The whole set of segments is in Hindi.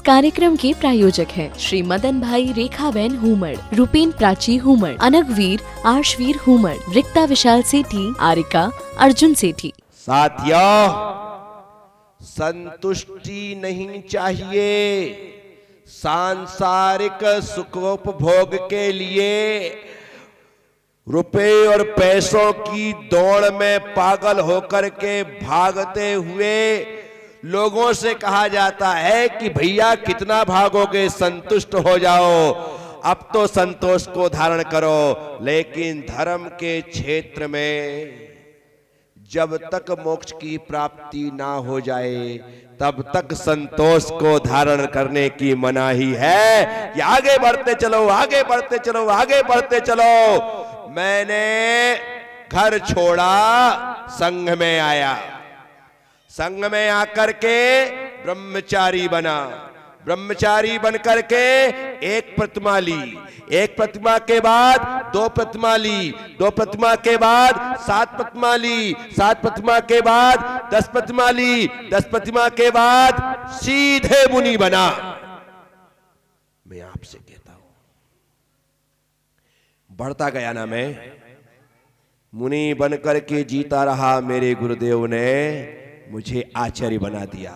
कार्यक्रम के प्रायोजक हैं श्री मदन भाई रेखाबेन हुमड़, रूपेन प्राची हुमड़, अनगवीर आर्शवीर हुमड़, रिक्ता विशाल सेठी, आरिका अर्जुन सेठी। साथियों, संतुष्टि नहीं चाहिए। सांसारिक सुखोपभोग के लिए रुपए और पैसों की दौड़ में पागल होकर के भागते हुए लोगों से कहा जाता है कि भैया कितना भागोगे, संतुष्ट हो जाओ, अब तो संतोष को धारण करो। लेकिन धर्म के क्षेत्र में जब तक मोक्ष की प्राप्ति ना हो जाए तब तक संतोष को धारण करने की मनाही है कि आगे बढ़ते चलो, आगे बढ़ते चलो, आगे बढ़ते चलो। मैंने घर छोड़ा, संघ में आया, संघ में आकर के ब्रह्मचारी बना, ब्रह्मचारी बन करके एक प्रतिमा ली, एक प्रतिमा के बाद दो प्रतिमा ली, दो प्रतिमा के बाद 7 प्रतिमा ली, 7 प्रतिमा के बाद 10 प्रतिमा ली, 10 प्रतिमा के बाद सीधे मुनि बना। मैं आपसे कहता हूं, बढ़ता गया ना, मैं मुनि बन करके जीता रहा। मेरे गुरुदेव ने मुझे आचार्य बना दिया।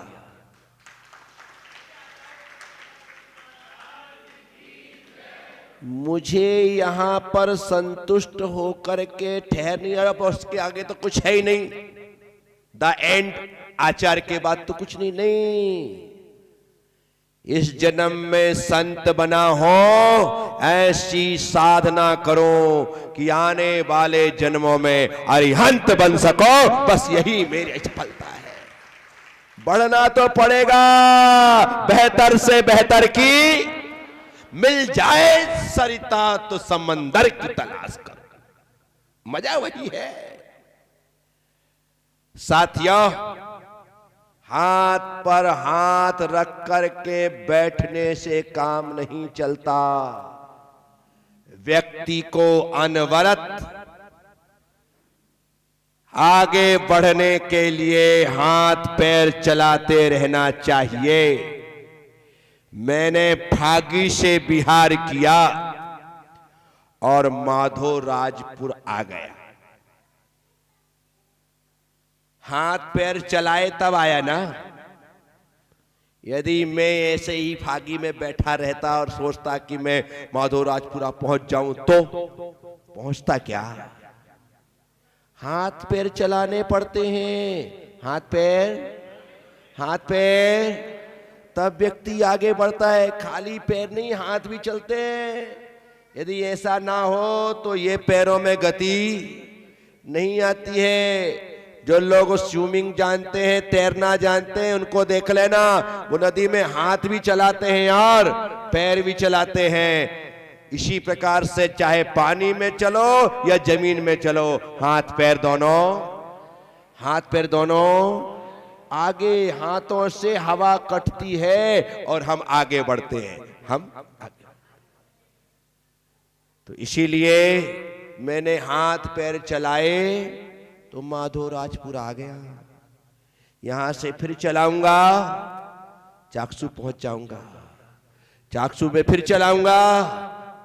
मुझे यहां पर संतुष्ट होकर के ठहर नहीं रहा, उसके आगे तो कुछ है ही नहीं। द एंड, आचार्य के बाद तो कुछ नहीं। नहीं, इस जन्म में संत बना हो, ऐसी साधना करो कि आने वाले जन्मों में अरिहंत बन सको। बस यही मेरी सफलता है। बढ़ना तो पड़ेगा, बेहतर से बेहतर की मिल जाए सरिता तो समंदर की तलाश करो। मजा वही है। साथियों, हाथ पर हाथ रख कर के बैठने से काम नहीं चलता। व्यक्ति को अनवरत आगे बढ़ने के लिए हाथ पैर चलाते रहना चाहिए। मैंने फागी से बिहार किया और माधोराजपुर आ गया। हाथ पैर चलाए तब आया ना। यदि मैं ऐसे ही फागी में बैठा रहता और सोचता कि मैं माधोराजपुरा पहुंच जाऊं तो पहुंचता क्या? हाथ पैर चलाने पड़ते हैं। हाथ पैर, हाथ पैर, तब व्यक्ति आगे बढ़ता है। खाली पैर नहीं, हाथ भी चलते हैं। यदि ऐसा ना हो तो ये पैरों में गति नहीं आती है। जो लोग स्विमिंग जानते हैं, तैरना जानते हैं, उनको देख लेना, वो नदी में हाथ भी चलाते हैं और पैर भी चलाते हैं। इसी प्रकार से चाहे पानी में चलो या जमीन में चलो, हाथ पैर दोनों, हाथ पैर दोनों आगे। हाथों से हवा कटती है और हम आगे बढ़ते हैं। हम आगे। तो इसीलिए मैंने हाथ पैर चलाए तो माधोराजपुर आ गया। यहां से फिर चलाऊंगा, चाकसू पहुंच जाऊंगा। चाकसू में फिर चलाऊंगा,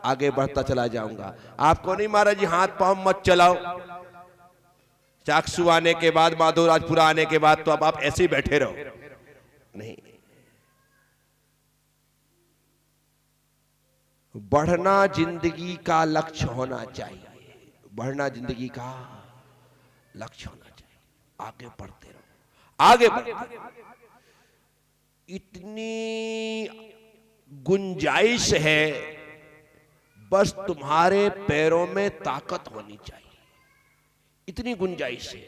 आगे बढ़ता चला जाऊंगा। आपको नहीं महाराज जी हाथ पांव मत चलाओ। चाकसू आने के बाद, माधोराजपुरा आने के बाद तो अब आप ऐसे ही बैठे रहो। नहीं, बढ़ना जिंदगी का लक्ष्य होना चाहिए। बढ़ना जिंदगी का लक्ष्य होना चाहिए। आगे बढ़ते रहो, आगे बढ़ते। इतनी गुंजाइश है, बस तुम्हारे पैरों में ताकत होनी चाहिए। इतनी गुंजाइश है।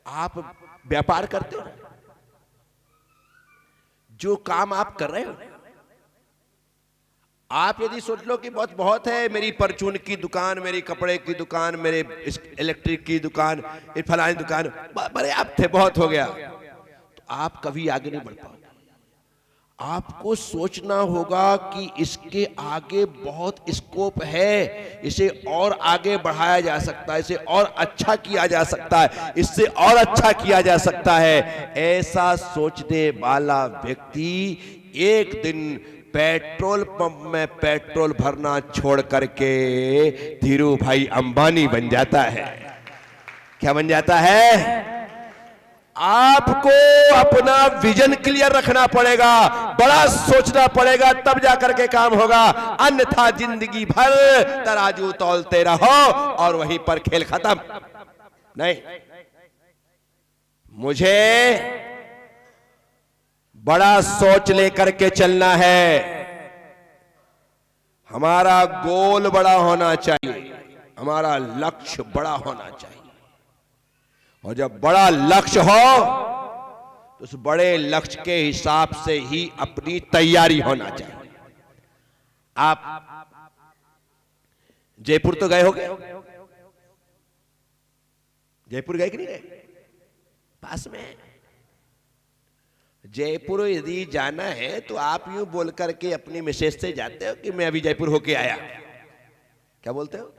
आप व्यापार करते हो, जो काम आप कर रहे हो, आप यदि सोच लो कि बहुत बहुत है, मेरी परचून की दुकान, मेरी कपड़े की दुकान, मेरे इलेक्ट्रिक की दुकान, फलानी दुकान, बड़े आप थे, बहुत हो गया, तो आप कभी आगे नहीं बढ़ पाओगे। आपको सोचना होगा कि इसके आगे बहुत स्कोप है, इसे और आगे बढ़ाया जा सकता है, इसे और अच्छा किया जा सकता है, इससे और अच्छा किया जा सकता है। ऐसा सोचने वाला व्यक्ति एक दिन पेट्रोल पंप में पेट्रोल भरना छोड़ करके धीरू भाई अंबानी बन जाता है। क्या बन जाता है? आपको अपना विजन क्लियर रखना पड़ेगा, बड़ा सोचना पड़ेगा, तब जाकर के काम होगा। अन्यथा जिंदगी भर तराजू तौलते रहो और वहीं पर खेल खत्म। नहीं, मुझे बड़ा सोच लेकर के चलना है। हमारा गोल बड़ा होना चाहिए, हमारा लक्ष्य बड़ा होना चाहिए। और जब बड़ा लक्ष्य हो तो उस बड़े लक्ष्य के हिसाब से ही अपनी तैयारी होना चाहिए। आप जयपुर तो गए होंगे, जयपुर गए कि नहीं गए? पास में जयपुर यदि जाना है तो आप यूं बोल करके अपनी मिसेज से जाते हो कि मैं अभी जयपुर होके आया। क्या बोलते हो?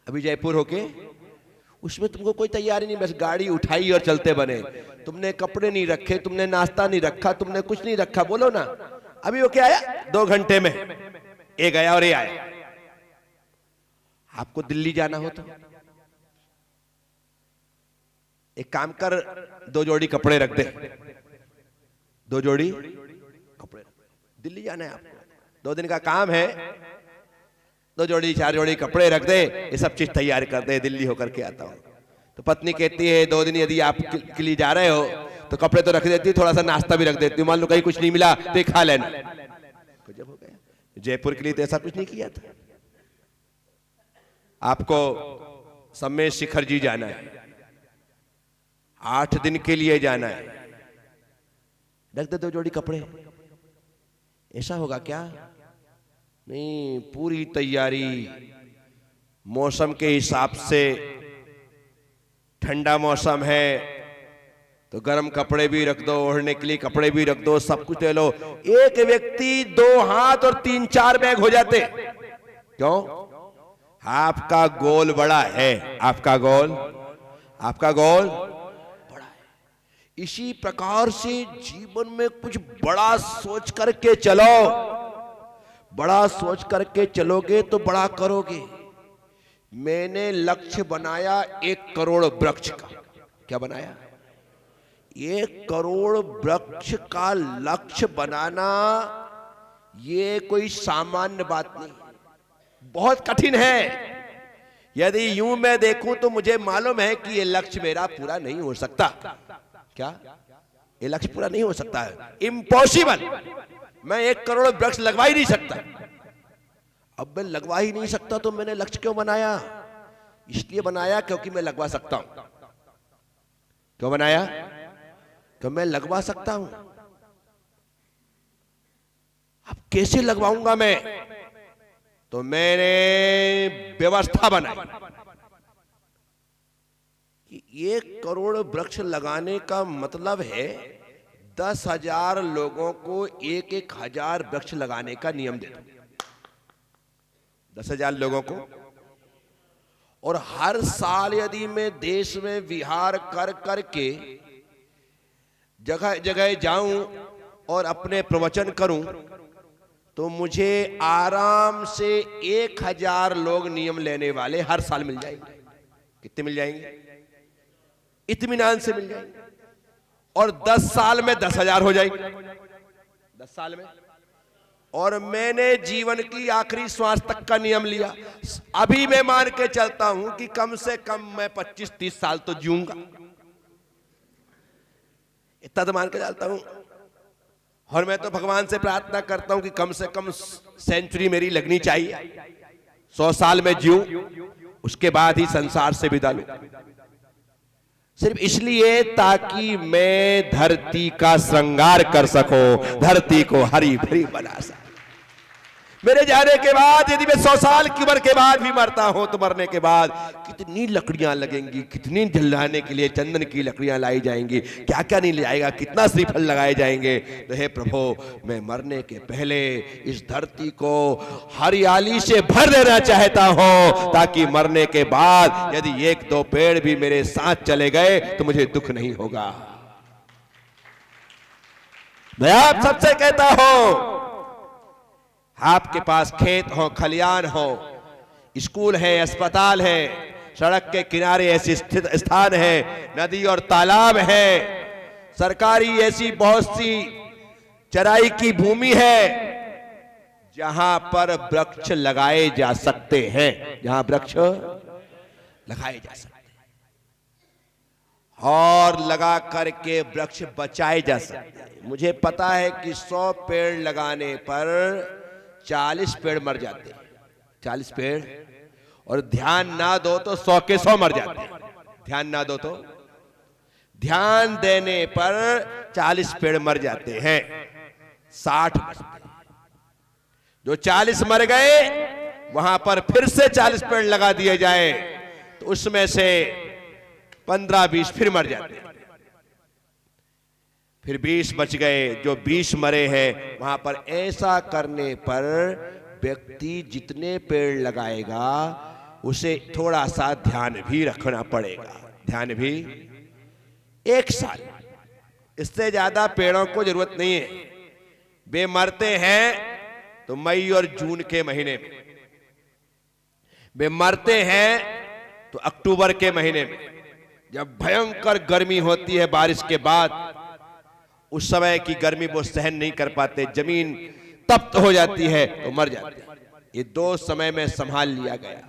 अभी जयपुर होके। उसमें तुमको कोई तैयारी नहीं, बस गाड़ी उठाई और चलते बने। तुमने कपड़े नहीं रखे, तुमने नाश्ता नहीं रखा, तुमने कुछ नहीं रखा। बोलो ना अभी होके आया 2 घंटे में, ये गया और ये आया। आपको दिल्ली जाना हो तो एक काम कर, 2 जोड़ी कपड़े रख दे, 2 जोड़ी कपड़े। दिल्ली जाना है आपको, 2 दिन का काम है, 2 जोड़ी 4 जोड़ी कपड़े रख दे, ये सब चीज तैयार कर दे, दिल्ली होकर के आता हूं। तो पत्नी कहती है 2 दिन यदि आप के लिए जा रहे हो तो कपड़े तो रख देती, थोड़ा सा नाश्ता भी रख देती, मान लो कहीं कुछ नहीं मिला तो खा लेना। जब हो गया जयपुर के लिए तो ऐसा कुछ नहीं किया था। आपको सम्मेद शिखर जी जाना है, 8 दिन के लिए जाना है, रख दे 2 जोड़ी कपड़े। ऐसा होगा क्या? नहीं, पूरी तैयारी, मौसम के हिसाब से। ठंडा मौसम है तो गर्म कपड़े भी रख दो, ओढ़ने के लिए कपड़े भी रख दो, सब कुछ ले लो। एक व्यक्ति 2 हाथ और 3-4 बैग हो जाते। क्यों? आपका गोल बड़ा है, आपका गोल बड़ा है। इसी प्रकार से जीवन में कुछ बड़ा सोच करके चलो। बड़ा सोच करके चलोगे तो बड़ा करोगे। मैंने लक्ष्य बनाया 1 करोड़ वृक्ष का। क्या बनाया? 1 करोड़ वृक्ष का लक्ष्य बनाना ये कोई सामान्य बात नहीं, बहुत कठिन है। यदि यूं मैं देखूं तो मुझे मालूम है कि ये लक्ष्य मेरा पूरा नहीं हो सकता। क्या? ये लक्ष्य पूरा नहीं हो सकता है, इम्पॉसिबल। मैं 1 करोड़ वृक्ष लगवा ही नहीं सकता। अब मैं लगवा ही नहीं सकता तो मैंने लक्ष्य क्यों बनाया? इसलिए बनाया क्योंकि मैं लगवा सकता हूं। क्यों बनाया? क्योंकि मैं लगवा सकता हूं। अब कैसे लगवाऊंगा मैं? तो मैंने व्यवस्था बनाई कि 1 करोड़ वृक्ष लगाने का मतलब है 10,000 लोगों को 1-1,000 वृक्ष लगाने का नियम दे दो। 10,000 लोगों को, और हर साल यदि मैं देश में विहार कर करके जगह जगह जाऊं और अपने प्रवचन करूं तो मुझे आराम से 1,000 लोग नियम लेने वाले हर साल मिल जाएंगे। कितने मिल जाएंगे? इत्मीनान से मिल जाएंगे। और 10 साल में 10,000 हो जाएंगे। 10 साल में। और मैंने जीवन की आखिरी श्वास तक का नियम लिया। अभी मैं मान के चलता हूं कि कम से कम मैं 25-30 साल तो जीऊंगा, इतना तो मान के चलता हूं। और मैं तो भगवान से प्रार्थना करता हूं कि कम से कम सेंचुरी मेरी लगनी चाहिए, 100 साल में जीऊं, उसके बाद ही संसार से विदा लूं। सिर्फ इसलिए ताकि मैं धरती का श्रृंगार कर सकूं, धरती को हरी भरी बना सकूं। मेरे जाने के बाद यदि मैं 100 साल की उम्र के बाद भी मरता हूं तो मरने के बाद कितनी लकड़ियां लगेंगी, कितनी जलाने के लिए चंदन की लकड़ियां लाई जाएंगी, क्या क्या नहीं लाएगा, कितना श्रीफल लगाए जाएंगे। तो हे प्रभु, मैं मरने के पहले इस धरती को हरियाली से भर देना चाहता हूं, ताकि मरने के बाद यदि 1-2 पेड़ भी मेरे साथ चले गए तो मुझे दुख नहीं होगा। मैं आप सबसे कहता हूं, आपके पास खेत हो, खलियान हो, स्कूल है, अस्पताल है, सड़क के किनारे ऐसे स्थित स्थान है, नदी और तालाब है, सरकारी ऐसी बहुत सी चराई की भूमि है जहां पर वृक्ष लगाए जा सकते हैं, जहां वृक्ष लगाए जा सकते हैं और लगा करके वृक्ष बचाए जा सकते हैं। मुझे पता है कि 100 पेड़ लगाने पर 40 पेड़ मर जाते हैं, 40 पेड़, और ध्यान ना दो तो 100 के 100 मर जाते हैं। ध्यान ना दो तो, ध्यान देने पर 40 पेड़ मर जाते हैं, 60 बचते हैं। जो 40 मर गए वहां पर फिर से 40 पेड़ लगा दिए जाए तो उसमें से 15-20 फिर मर जाते हैं, फिर 20 बच गए। जो 20 मरे हैं वहां पर ऐसा करने पर व्यक्ति जितने पेड़ लगाएगा उसे थोड़ा सा ध्यान भी रखना पड़ेगा, ध्यान भी। 1 साल, इससे ज्यादा पेड़ों को जरूरत नहीं है। वे मरते हैं तो मई और जून के महीने में, वे मरते हैं तो अक्टूबर के महीने में, जब भयंकर गर्मी होती है बारिश के बाद। उस समय की गर्मी वो सहन नहीं कर पाते, जमीन तप्त हो जाती है तो मर जाते हैं। ये 2 समय में संभाल लिया गया।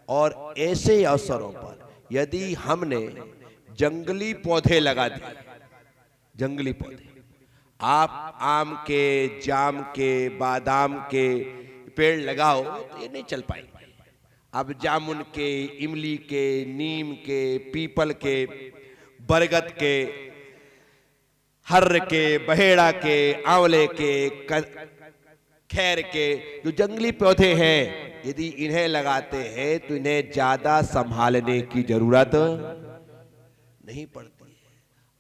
और ऐसे अवसरों पर यदि हमने जंगली पौधे लगा दिए, जंगली पौधे, आप आम के, जाम के, बादाम के पेड़ लगाओ तो ये नहीं चल पाएंगे। अब जामुन के, इमली के, नीम के, पीपल के, बरगद के, हर्र के, बहेड़ा के, आंवले के, खैर के, जो जंगली पौधे हैं, यदि इन्हें लगाते हैं तो इन्हें ज्यादा संभालने की जरूरत नहीं पड़ती है।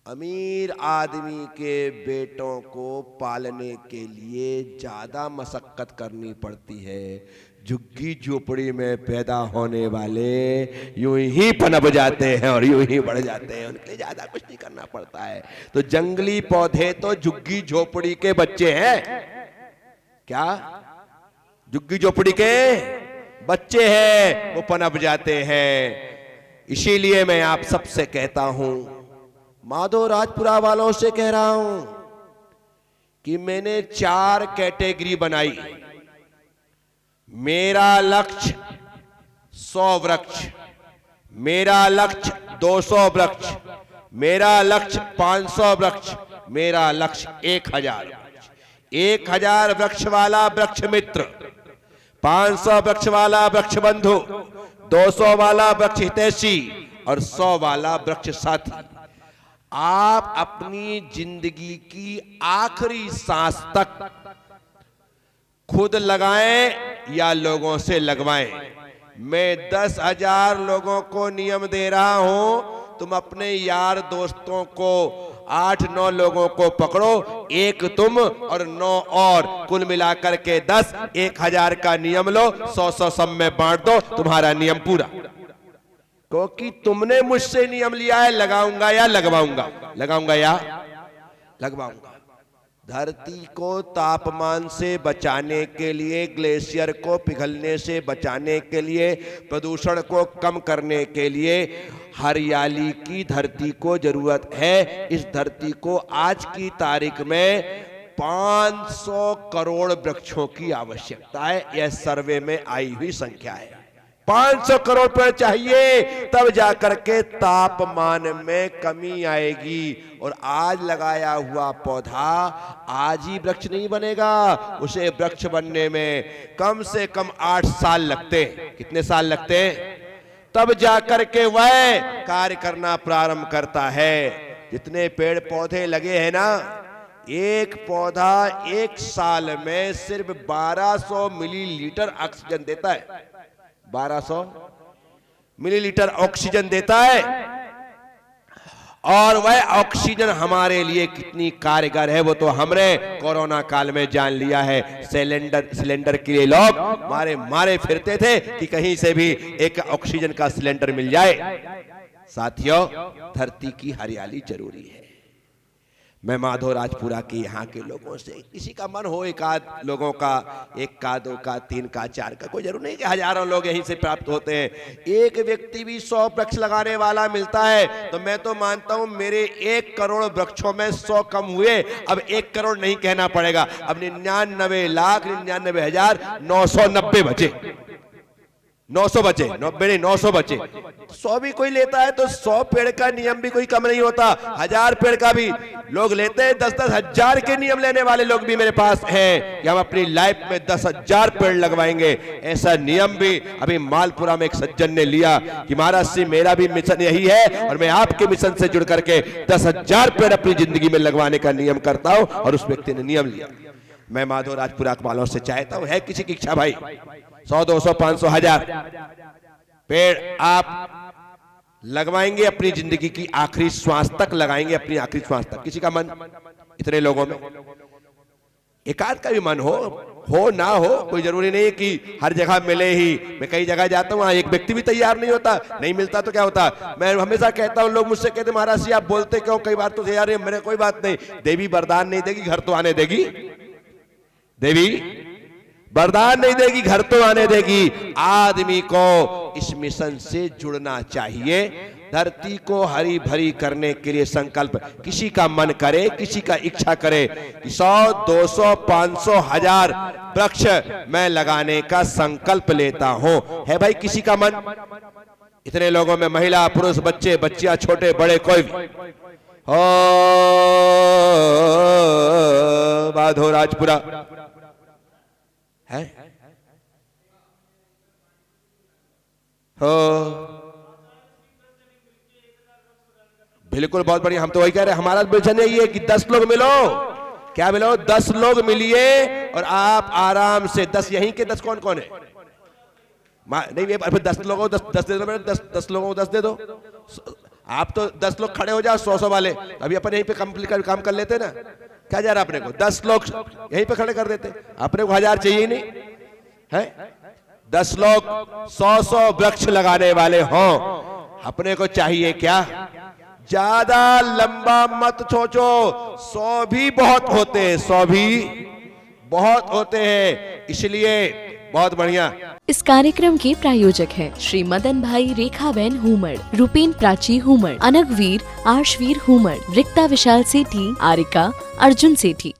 अमीर आदमी के बेटों को पालने के लिए ज्यादा मशक्कत करनी पड़ती है। झुग्गी झोपड़ी में पैदा होने वाले यूं ही पनप जाते हैं और यूं ही बढ़ जाते हैं, उनके लिए ज्यादा कुछ नहीं करना पड़ता है। तो जंगली पौधे तो झुग्गी झोपड़ी के बच्चे हैं। क्या? झुग्गी झोपड़ी के बच्चे हैं, वो पनप जाते हैं। इसीलिए मैं आप सबसे कहता हूं, माधो राजपुरा वालों से कह रहा हूं कि मैंने 4 कैटेगरी बनाई। मेरा लक्ष्य 100 वृक्ष, मेरा लक्ष्य 200 वृक्ष, मेरा लक्ष्य 500 वृक्ष, मेरा लक्ष्य 1000 वृक्ष। 1000 वृक्ष वाला वृक्ष मित्र, 500 वृक्ष वाला वृक्ष बंधु, 200 वाला वृक्ष हितैषी और 100 वाला वृक्ष साथी। आप अपनी जिंदगी की आखिरी सांस तक खुद लगाएं या लोगों से लगवाएं। मैं 10,000 लोगों को नियम दे रहा हूं, तुम अपने यार दोस्तों को 8-9 लोगों को पकड़ो, 1 तुम और 9 और, कुल मिलाकर के 10, 1000 का नियम लो, 100-100 सब में बांट दो, तुम्हारा नियम पूरा। क्योंकि तुमने मुझसे नियम लिया है, लगाऊंगा या लगवाऊंगा, लगाऊंगा या लगवाऊंगा। धरती को तापमान से बचाने के लिए, ग्लेशियर को पिघलने से बचाने के लिए, प्रदूषण को कम करने के लिए हरियाली की धरती को जरूरत है। इस धरती को आज की तारीख में 500 करोड़ वृक्षों की आवश्यकता है। यह सर्वे में आई हुई संख्या है। 500 करोड़ पेड़ चाहिए, तब जाकर के तापमान में कमी आएगी। और आज लगाया हुआ पौधा आज ही वृक्ष नहीं बनेगा, उसे वृक्ष बनने में कम से कम 8 साल लगते हैं। कितने साल लगते हैं? तब जाकर के वह कार्य करना प्रारंभ करता है। जितने पेड़ पौधे लगे हैं ना, एक पौधा 1 साल में सिर्फ 1200 मिलीलीटर ऑक्सीजन देता है। 1200 मिलीलीटर ऑक्सीजन देता है। और वह ऑक्सीजन हमारे लिए कितनी कारगर है वो तो हमने कोरोना काल में जान लिया है। सिलेंडर के लिए लोग मारे फिरते थे कि कहीं से भी एक ऑक्सीजन का सिलेंडर मिल जाए। साथियों, धरती की हरियाली जरूरी है। मैं माधव राजपुरा के यहाँ के लोगों से, किसी का मन हो एक आध लोगों का, एक का, दो का, तीन का, चार का, कोई जरूर नहीं कि हजारों लोग यहीं से प्राप्त होते हैं। एक व्यक्ति भी 100 वृक्ष लगाने वाला मिलता है तो मैं तो मानता हूं मेरे 1 करोड़ वृक्षों में 100 कम हुए। अब 1 करोड़ नहीं कहना पड़ेगा, अब 99,99,990 बचे, 900 बचे, 900 बचे। 100 भी कोई लेता है तो 100 पेड़ का नियम भी कोई कम नहीं होता, 1000 पेड़ का भी लोग लेते हैं। 10-10 हजार के नियम लेने वाले लोग भी मेरे पास हैं कि हम अपनी लाइफ में 10,000 पेड़ लगवाएंगे। ऐसा नियम भी अभी मालपुरा में एक सज्जन ने लिया कि महाराज जी मेरा भी मिशन यही है और मैं आपके मिशन से जुड़ करके 10,000 पेड़ अपनी जिंदगी में लगवाने का नियम करता हूं, और उस व्यक्ति ने नियम लिया। मैं माधव राजपुरा वालों से चाहता हूं, है किसी की इच्छा भाई 100, 200, 500, 1000 पेड़ आप लगवाएंगे, अपनी जिंदगी की आखिरी श्वास तक लगाएंगे, अपनी आखिरी श्वास तक। किसी का मन इतने लोगों में एकाध का भी मन हो ना हो, कोई जरूरी नहीं कि हर जगह मिले ही। मैं कई जगह जाता हूँ, एक व्यक्ति भी तैयार नहीं होता, नहीं मिलता तो क्या होता। मैं हमेशा कहता हूँ, लोग मुझसे कहते महाराज जी आप बोलते क्यों, कई बार तो तैयार है। मेरे कोई बात नहीं, देवी वरदान नहीं देगी, घर तो आने देगी। देवी वरदान नहीं देगी, घर तो आने देगी। आदमी को इस मिशन से जुड़ना चाहिए, धरती को हरी भरी करने के लिए संकल्प। किसी का मन करे, किसी का इच्छा करे कि 100, 200, 500, 1000 वृक्ष मैं लगाने का संकल्प लेता हूं। है भाई किसी का मन? इतने लोगों में महिला, पुरुष, बच्चे, बच्चियां, छोटे बड़े, कोई भी हो। माधव राजपुरा है हो, बिल्कुल बहुत बढ़िया। हम तो वही कह रहे हैं, हमारा मिशन यही है कि 10 लोग मिलो। क्या मिलो? 10 लोग मिलिए और आप आराम से 10 यहीं के 10 कौन कौन है? नहीं 10 लोगों को 10 दे दो, 10 लोगों को 10 दे दो। आप तो 10 लोग खड़े हो जाओ 100 वाले, अभी अपन यहीं पे काम कर लेते ना। क्या जा रहा अपने को? 10 लोग यहीं पे खड़े कर देते, अपने को 1000 चाहिए ही नहीं है। 10 लोग 100 वृक्ष लगाने वाले हों। अपने को चाहिए क्या? ज्यादा लंबा मत सोचो, 100 भी बहुत होते हैं, 100 भी बहुत होते हैं, इसलिए बहुत बढ़िया। इस कार्यक्रम के प्रायोजक हैं श्री मदन भाई रेखाबेन हुमड़, रूपेन प्राची हुमड़, अनगवीर आर्शवीर हुमड़, रिक्ता विशाल सेठी, आरिका अर्जुन सेठी।